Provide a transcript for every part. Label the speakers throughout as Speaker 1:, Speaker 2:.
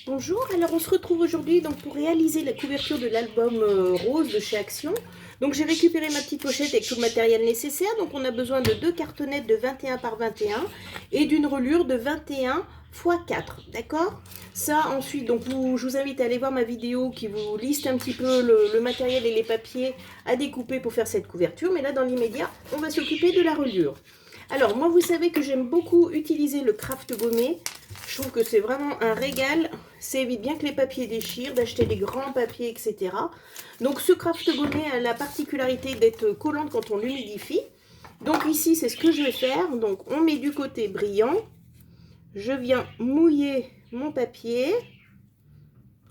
Speaker 1: Bonjour, alors on se retrouve aujourd'hui donc pour réaliser la couverture de l'album rose de chez Action. Donc j'ai récupéré ma petite pochette avec tout le matériel nécessaire. Donc on a besoin de deux cartonnettes de 21 par 21 et d'une relure de 21 x 4, d'accord? Ça ensuite, donc je vous invite à aller voir ma vidéo qui vous liste un petit peu le matériel et les papiers à découper pour faire cette couverture. Mais là dans l'immédiat, on va s'occuper de la relure. Alors moi vous savez que j'aime beaucoup utiliser le craft gommé. Je trouve que c'est vraiment un régal. Ça évite bien que les papiers déchirent, d'acheter des grands papiers, etc. Donc ce craft gommé a la particularité d'être collante quand on l'humidifie. Donc ici, c'est ce que je vais faire. Donc on met du côté brillant. Je viens mouiller mon papier.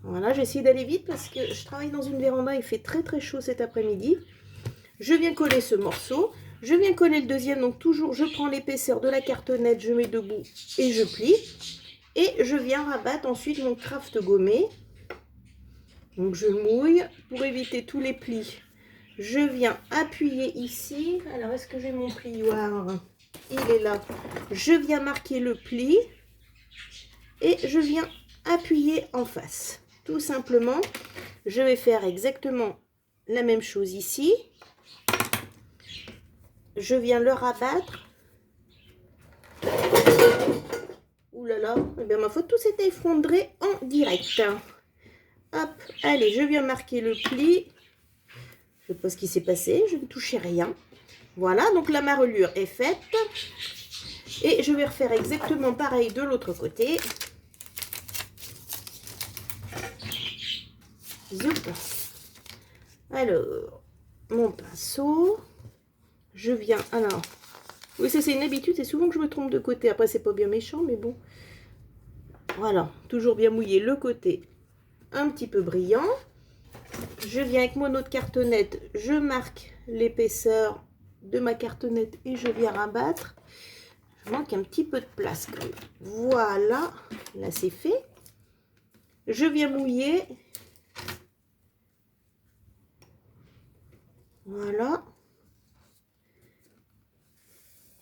Speaker 1: Voilà, j'essaie d'aller vite parce que je travaille dans une véranda. Il fait très très chaud cet après-midi. Je viens coller ce morceau. Je viens coller le deuxième. Donc toujours, je prends l'épaisseur de la cartonnette, je mets debout et je plie. Et je viens rabattre ensuite mon craft gommé. Donc je mouille pour éviter tous les plis. Je viens appuyer ici. Alors est-ce que j'ai mon plioir? Il est là. Je viens marquer le pli. Et je viens appuyer en face. Tout simplement, je vais faire exactement la même chose ici. Je viens le rabattre. Ouh là là, eh bien ma faute, tout s'est effondré en direct. Hop, allez, je viens marquer le pli. Je ne sais pas ce qui s'est passé, je ne touchais rien. Voilà, donc la marelure est faite. Et je vais refaire exactement pareil de l'autre côté. Zoup. Alors, mon pinceau. Je viens, alors, oui, ça c'est une habitude, c'est souvent que je me trompe de côté. Après, c'est pas bien méchant, mais bon. Voilà, toujours bien mouillé le côté un petit peu brillant. Je viens avec mon autre cartonnette, je marque l'épaisseur de ma cartonnette et je viens rabattre. Je manque un petit peu de place quand même. Voilà, là c'est fait. Je viens mouiller. Voilà.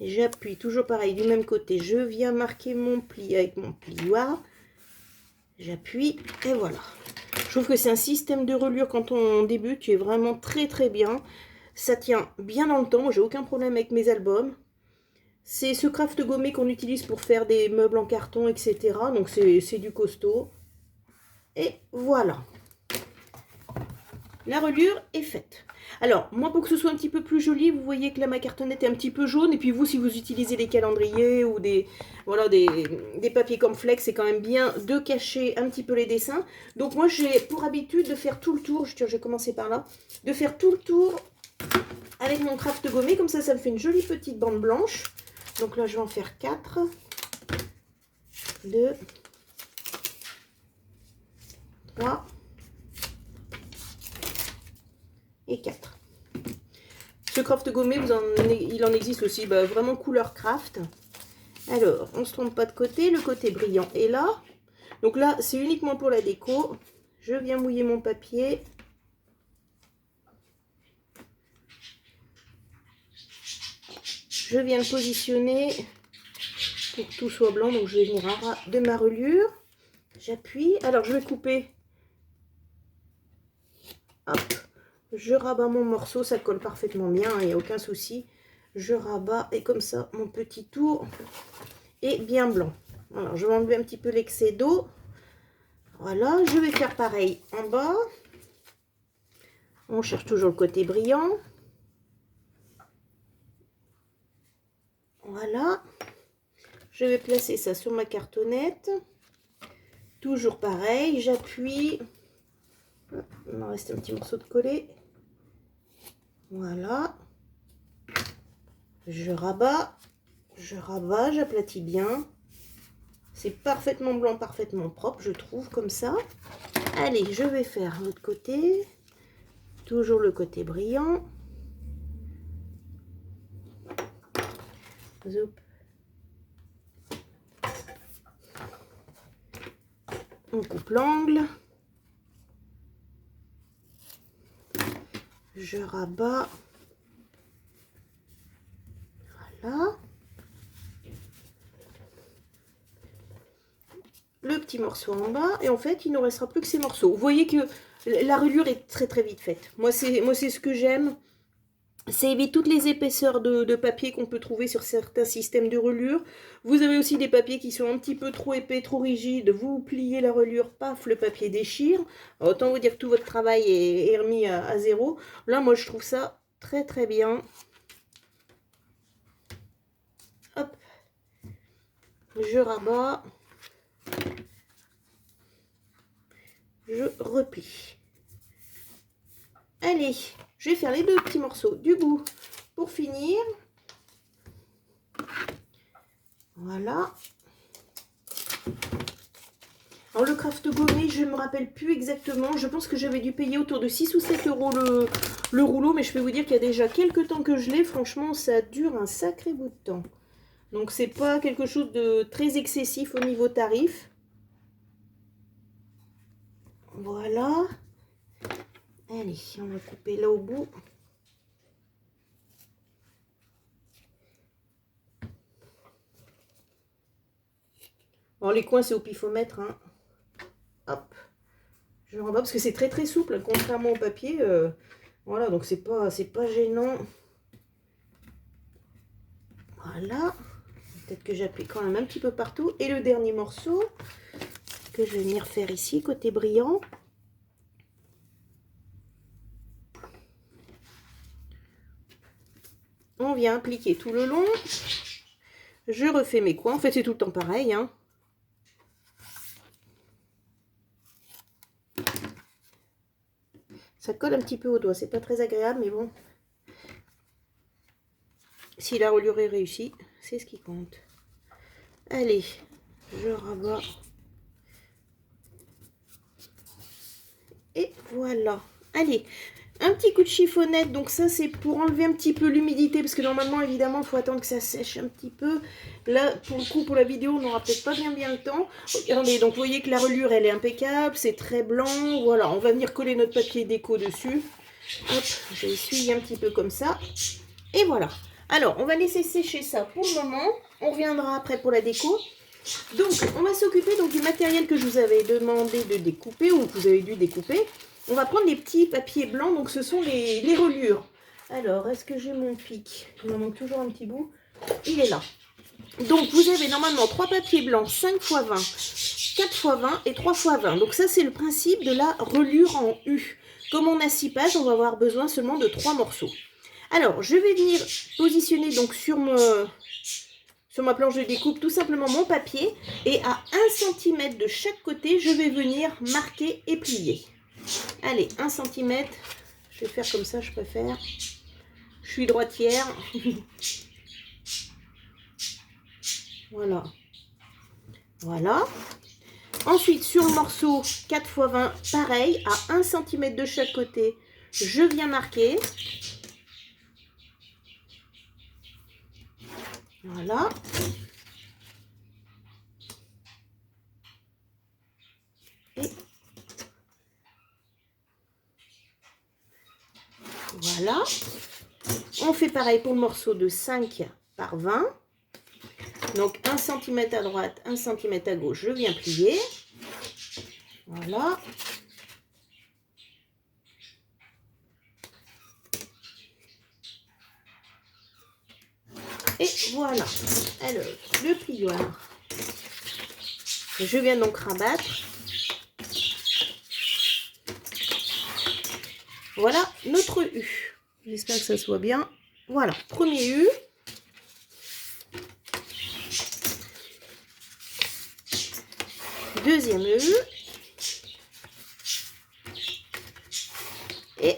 Speaker 1: J'appuie toujours pareil du même côté. Je viens marquer mon pli avec mon plioir. J'appuie et voilà. Je trouve que c'est un système de relure quand on débute qui est vraiment très très bien. Ça tient bien dans le temps. J'ai aucun problème avec mes albums. C'est ce craft gommé qu'on utilise pour faire des meubles en carton, etc. Donc c'est du costaud. Et voilà. La relure est faite. Alors, moi, pour que ce soit un petit peu plus joli, vous voyez que là, ma cartonnette est un petit peu jaune. Et puis vous, si vous utilisez des calendriers ou des papiers comme flex, c'est quand même bien de cacher un petit peu les dessins. Donc moi, j'ai pour habitude de faire tout le tour. Je vais commencer par là. De faire tout le tour avec mon craft gommé. Comme ça me fait une jolie petite bande blanche. Donc là, je vais en faire 4. 2. 3. Et 4. Ce craft gommé, il en existe aussi vraiment couleur craft. Alors, on ne se trompe pas de côté. Le côté brillant est là. Donc là, c'est uniquement pour la déco. Je viens mouiller mon papier. Je viens le positionner pour que tout soit blanc. Donc je vais venir en ras de ma relure. J'appuie. Alors, je vais couper. Hop. Je rabats mon morceau. Ça colle parfaitement bien. Il n'y a aucun souci. Je rabats. Et comme ça, mon petit tour est bien blanc. Alors, je vais enlever un petit peu l'excès d'eau. Voilà, je vais faire pareil en bas. On cherche toujours le côté brillant. Voilà. Je vais placer ça sur ma cartonnette. Toujours pareil, j'appuie. Il m'en reste un petit morceau de collé. Voilà. Je rabats, j'aplatis bien. C'est parfaitement blanc, parfaitement propre, je trouve, comme ça. Allez, je vais faire l'autre côté. Toujours le côté brillant. Zoup. On coupe l'angle. Je rabats. Voilà. Le petit morceaux en bas. Et en fait, il ne restera plus que ces morceaux. Vous voyez que la reliure est très très vite faite. Moi, c'est ce que j'aime. Ça évite toutes les épaisseurs de papier qu'on peut trouver sur certains systèmes de reliure. Vous avez aussi des papiers qui sont un petit peu trop épais, trop rigides. Vous pliez la reliure, paf, le papier déchire. Autant vous dire que tout votre travail est remis à zéro. Là, moi, je trouve ça très très bien. Hop. Je rabats. Je replie. Allez, je vais faire les deux petits morceaux du bout pour finir. Voilà. Alors le craft gommé, je ne me rappelle plus exactement. Je pense que j'avais dû payer autour de 6 ou 7 euros le rouleau. Mais je peux vous dire qu'il y a déjà quelques temps que je l'ai. Franchement, ça dure un sacré bout de temps. Donc c'est pas quelque chose de très excessif au niveau tarif. Voilà. Allez, on va couper là au bout. Alors les coins c'est au pifomètre. Hein. Hop. Je remets parce que c'est très très souple, contrairement au papier. Voilà, donc c'est pas gênant. Voilà. Peut-être que j'appuie quand même un petit peu partout. Et le dernier morceau que je vais venir faire ici, côté brillant. On vient appliquer tout le long. Je refais mes coins. En fait, c'est tout le temps pareil. Hein. Ça colle un petit peu au doigt. C'est pas très agréable, mais bon. Si la reliure est réussie, c'est ce qui compte. Allez, je rabats. Et voilà. Allez. Un petit coup de chiffonnette, donc ça c'est pour enlever un petit peu l'humidité, parce que normalement évidemment il faut attendre que ça sèche un petit peu. Là pour le coup pour la vidéo on n'aura peut-être pas bien le temps. Regardez, donc vous voyez que la reliure elle est impeccable, c'est très blanc. Voilà, on va venir coller notre papier déco dessus. Hop, je vais essuyer un petit peu comme ça. Et voilà. Alors on va laisser sécher ça pour le moment. On reviendra après pour la déco. Donc on va s'occuper donc du matériel que je vous avais demandé de découper, ou que vous avez dû découper. On va prendre les petits papiers blancs, donc ce sont les reliures. Alors, est-ce que j'ai mon pic? Il m'en manque toujours un petit bout. Il est là. Donc, vous avez normalement 3 papiers blancs, 5 x 20, 4 x 20 et 3 x 20. Donc, ça, c'est le principe de la reliure en U. Comme on a 6 pages, on va avoir besoin seulement de 3 morceaux. Alors, je vais venir positionner donc sur ma planche de découpe tout simplement mon papier. Et à 1 cm de chaque côté, je vais venir marquer et plier. Allez, 1 cm, je vais faire comme ça, je préfère. Je suis droitière. Voilà. Voilà. Ensuite, sur le morceau 4 x 20, pareil, à 1 cm de chaque côté, je viens marquer. Voilà. Et voilà. On fait pareil pour le morceau de 5 par 20. Donc 1 cm à droite, 1 cm à gauche, je viens plier. Voilà. Et voilà. Alors, le plioir. Je viens donc rabattre. Voilà notre U. J'espère que ça soit bien. Voilà, premier U. Deuxième U. Et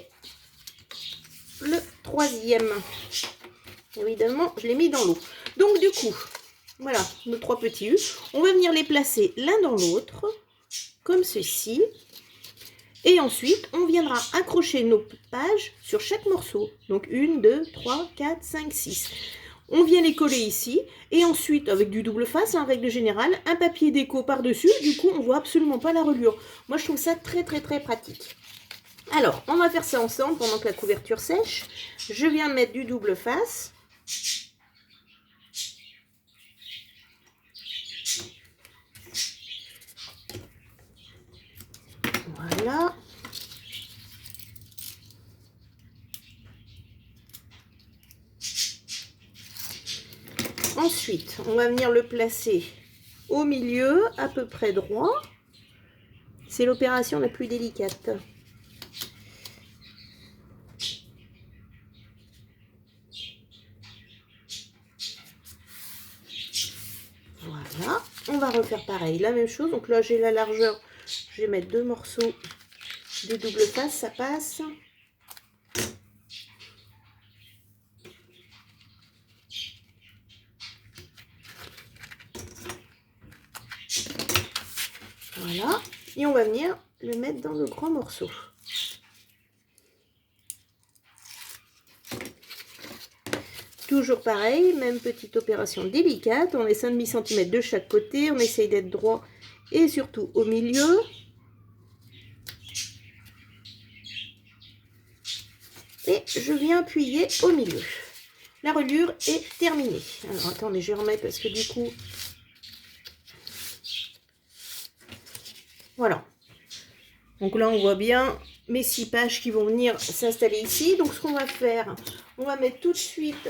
Speaker 1: le troisième. Évidemment, je l'ai mis dans l'eau. Donc du coup, voilà nos 3 petits U. On va venir les placer l'un dans l'autre, comme ceci. Et ensuite, on viendra accrocher nos pages sur chaque morceau. Donc 1, 2, 3, 4, 5, 6. On vient les coller ici. Et ensuite, avec du double face, en règle générale, un papier déco par-dessus. Du coup, on ne voit absolument pas la reliure. Moi, je trouve ça très, très, très pratique. Alors, on va faire ça ensemble pendant que la couverture sèche. Je viens mettre du double face. Voilà. Ensuite, on va venir le placer au milieu, à peu près droit. C'est l'opération la plus délicate. Voilà, on va refaire pareil, la même chose. Donc là, j'ai la largeur, je vais mettre 2 morceaux de double face, ça passe. Voilà, et on va venir le mettre dans le grand morceau. Toujours pareil, même petite opération délicate, on laisse 1,5 cm de chaque côté, on essaye d'être droit et surtout au milieu. Et je viens appuyer au milieu. La reliure est terminée. Alors attendez, je vais remettre parce que du coup... Voilà. Donc là, on voit bien mes 6 pages qui vont venir s'installer ici. Donc ce qu'on va faire, on va mettre tout de suite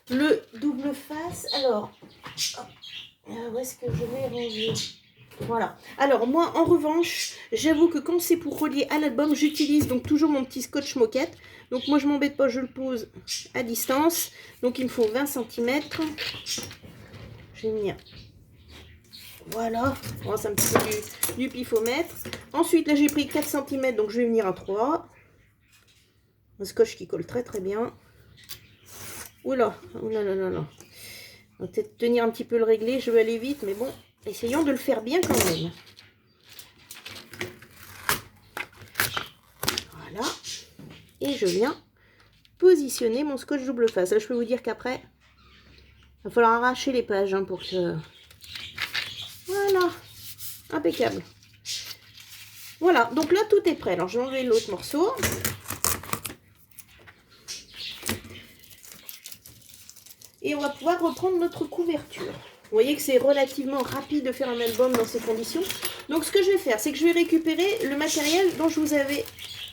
Speaker 1: le double face. Alors, où est-ce que je vais ranger? Voilà. Alors moi, en revanche, j'avoue que quand c'est pour relier à l'album, j'utilise donc toujours mon petit scotch moquette. Donc moi, je m'embête pas, je le pose à distance. Donc il me faut 20 cm. Je vais venir... Voilà, bon, c'est un petit peu du pifomètre. Ensuite, là, j'ai pris 4 cm, donc je vais venir à 3. Un scotch qui colle très très bien. Oula, oula, là, là, là. On va peut-être tenir un petit peu le réglé, je vais aller vite, mais bon, essayons de le faire bien quand même. Voilà. Et je viens positionner mon scotch double face. Là, je peux vous dire qu'après, il va falloir arracher les pages hein, pour que... Voilà, impeccable. Voilà, donc là tout est prêt. Alors je vais enlever l'autre morceau. Et on va pouvoir reprendre notre couverture. Vous voyez que c'est relativement rapide de faire un album dans ces conditions. Donc ce que je vais faire, c'est que je vais récupérer le matériel dont je vous avais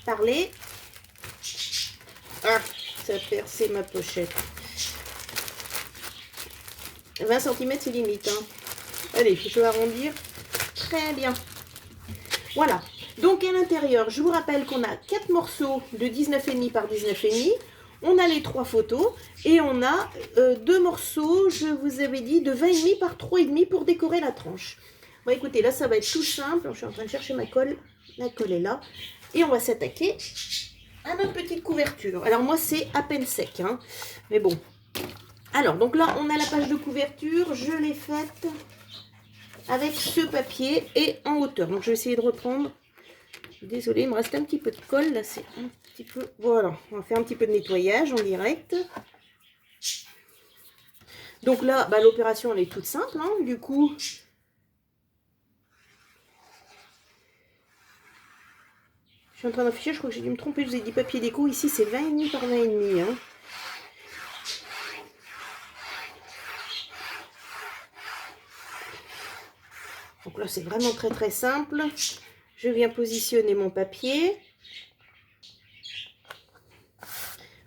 Speaker 1: parlé. Ah, ça a percé ma pochette. 20 cm c'est limite, hein. Allez, je vais arrondir. Très bien. Voilà. Donc à l'intérieur, je vous rappelle qu'on a 4 morceaux de 19,5 par 19,5. On a les 3 photos. Et on a 2 morceaux, je vous avais dit, de 20,5 par 3,5 pour décorer la tranche. Bon, écoutez, là, ça va être tout simple. Je suis en train de chercher ma colle. La colle est là. Et on va s'attaquer à notre petite couverture. Alors moi, c'est à peine sec, hein. Mais bon. Alors, donc là, on a la page de couverture. Je l'ai faite avec ce papier et en hauteur. Donc je vais essayer de reprendre. Désolée, il me reste un petit peu de colle là, c'est un petit peu... Voilà, on va faire un petit peu de nettoyage en direct. Donc là, bah, l'opération elle est toute simple, hein, du coup. Je suis en train d'afficher, je crois que j'ai dû me tromper, je vous ai dit papier déco, ici c'est 20,5 par 20,5. Hein. Donc là, c'est vraiment très très simple. Je viens positionner mon papier.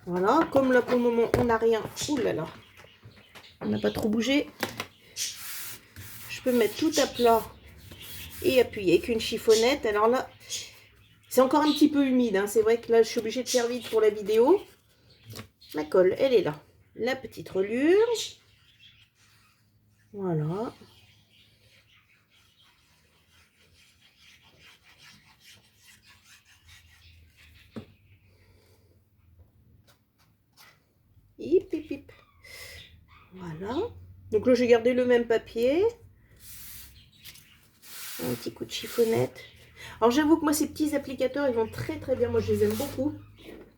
Speaker 1: Voilà, comme là pour le moment, on n'a rien. Ouh là là, on n'a pas trop bougé. Je peux mettre tout à plat et appuyer avec une chiffonnette. Alors là, c'est encore un petit peu humide. Hein. C'est vrai que là, je suis obligée de faire vite pour la vidéo. Ma colle, elle est là. La petite reliure. Voilà. Hip, hip, hip. Voilà. Donc là, j'ai gardé le même papier. Un petit coup de chiffonnette. Alors, j'avoue que moi, ces petits applicateurs, ils vont très très bien. Moi, je les aime beaucoup.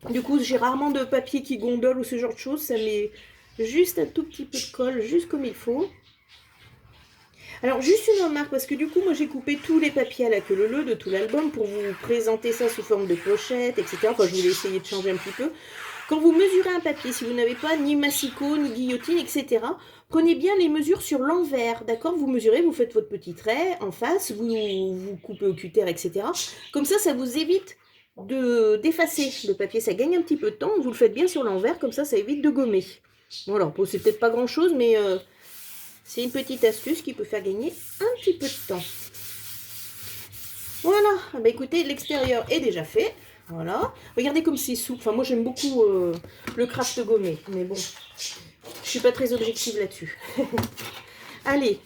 Speaker 1: Du coup, j'ai rarement de papier qui gondole ou ce genre de choses. Ça met juste un tout petit peu de colle, juste comme il faut. Alors, juste une remarque, parce que du coup, moi, j'ai coupé tous les papiers à la queue leu de tout l'album pour vous présenter ça sous forme de pochette, etc. Enfin, je voulais essayer de changer un petit peu. Quand vous mesurez un papier, si vous n'avez pas ni massicot, ni guillotine, etc., prenez bien les mesures sur l'envers, d'accord? Vous mesurez, vous faites votre petit trait en face, vous coupez au cutter, etc. Comme ça vous évite d'effacer le papier. Ça gagne un petit peu de temps. Vous le faites bien sur l'envers, comme ça évite de gommer. Voilà, bon, c'est peut-être pas grand-chose, mais c'est une petite astuce qui peut faire gagner un petit peu de temps. Voilà, bah écoutez, l'extérieur est déjà fait. Voilà, regardez comme c'est souple. Enfin, moi j'aime beaucoup le craft gommé, mais bon, je suis pas très objective là-dessus. Allez,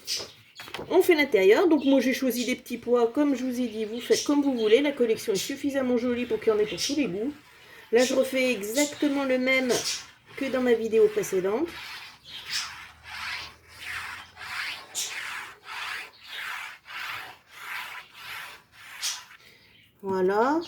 Speaker 1: on fait l'intérieur. Donc moi j'ai choisi des petits pois, comme je vous ai dit, vous faites comme vous voulez. La collection est suffisamment jolie pour qu'il y en ait pour tous les goûts. Là je refais exactement le même que dans ma vidéo précédente. Voilà.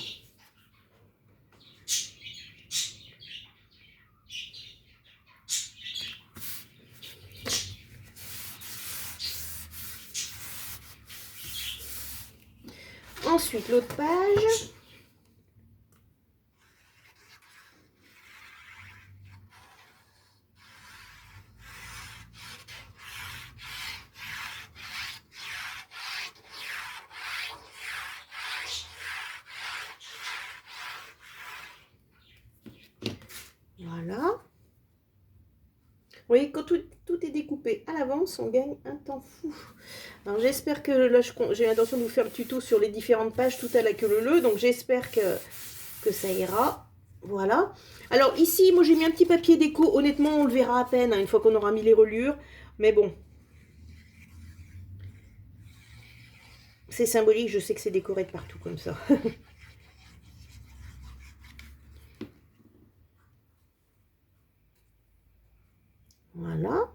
Speaker 1: Ensuite, l'autre page. Voilà. Vous voyez, quand tout est découpé à l'avance, on gagne un temps fou. Alors j'espère que là, j'ai l'intention de vous faire le tuto sur les différentes pages tout à la queue leu-leu. Donc j'espère que ça ira. Voilà. Alors ici, moi j'ai mis un petit papier déco. Honnêtement, on le verra à peine hein, une fois qu'on aura mis les reliures. Mais bon. C'est symbolique, je sais que c'est décoré de partout comme ça. Voilà.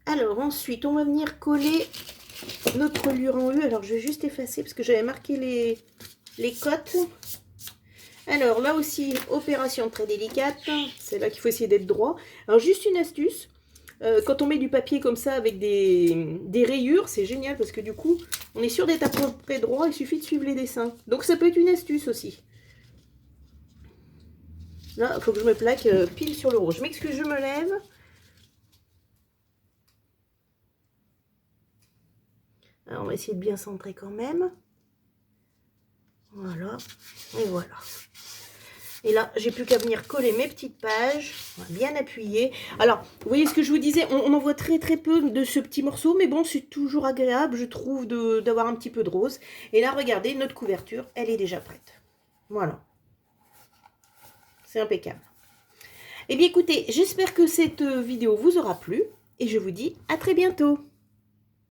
Speaker 1: Alors ensuite, on va venir coller notre reliure en U. Alors je vais juste effacer parce que j'avais marqué les cotes. Alors là aussi, opération très délicate. C'est là qu'il faut essayer d'être droit. Alors juste une astuce. Quand on met du papier comme ça avec des rayures, c'est génial parce que du coup, on est sûr d'être à peu près droit. Il suffit de suivre les dessins. Donc ça peut être une astuce aussi. Là, il faut que je me plaque pile sur le rouge. Je m'excuse, je me lève. Alors, on va essayer de bien centrer quand même. Voilà. Et voilà. Et là, j'ai plus qu'à venir coller mes petites pages. Bien appuyer. Alors, vous voyez ce que je vous disais, on en voit très très peu de ce petit morceau. Mais bon, c'est toujours agréable, je trouve, d'avoir un petit peu de rose. Et là, regardez, notre couverture, elle est déjà prête. Voilà. C'est impeccable. Eh bien, écoutez, j'espère que cette vidéo vous aura plu. Et je vous dis à très bientôt.